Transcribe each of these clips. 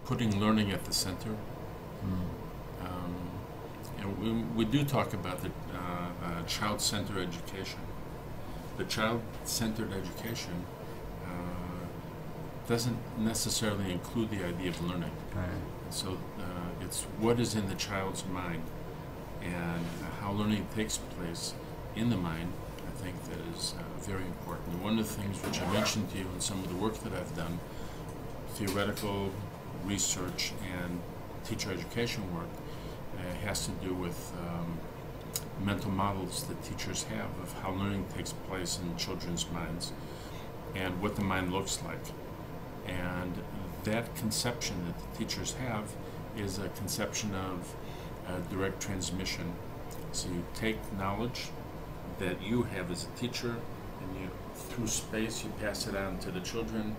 putting learning at the center. And we do talk about the child-centered education. The child-centered education doesn't necessarily include the idea of learning. Right. So it's what is in the child's mind and how learning takes place in the mind. I think that is very important. And one of the things which I mentioned to you in some of the work that I've done, theoretical research and teacher education work, has to do with mental models that teachers have of how learning takes place in children's minds and what the mind looks like. And that conception that the teachers have is a conception of direct transmission. So you take knowledge that you have as a teacher, and you, through space, you pass it on to the children,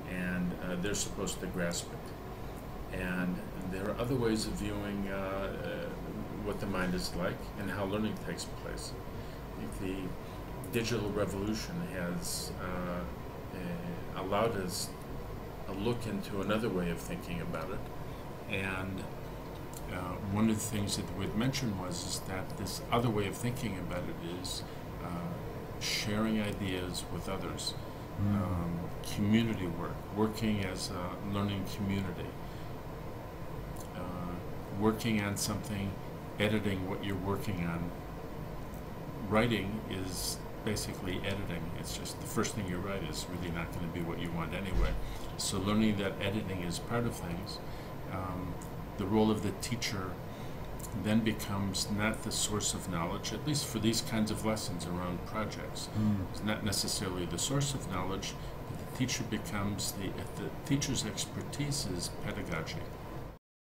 and they're supposed to grasp it. And there are other ways of viewing what the mind is like and how learning takes place. I think the digital revolution has allowed us a look into another way of thinking about it. And one of the things that we had mentioned was that this other way of thinking about it is sharing ideas with others, community work, working as a learning community, working on something, editing what you're working on. Writing is basically editing. It's just the first thing you write is really not going to be what you want anyway. So learning that editing is part of things. The role of the teacher then becomes not the source of knowledge, at least for these kinds of lessons around projects. It's not necessarily the source of knowledge, but the teacher becomes the teacher's expertise is pedagogy.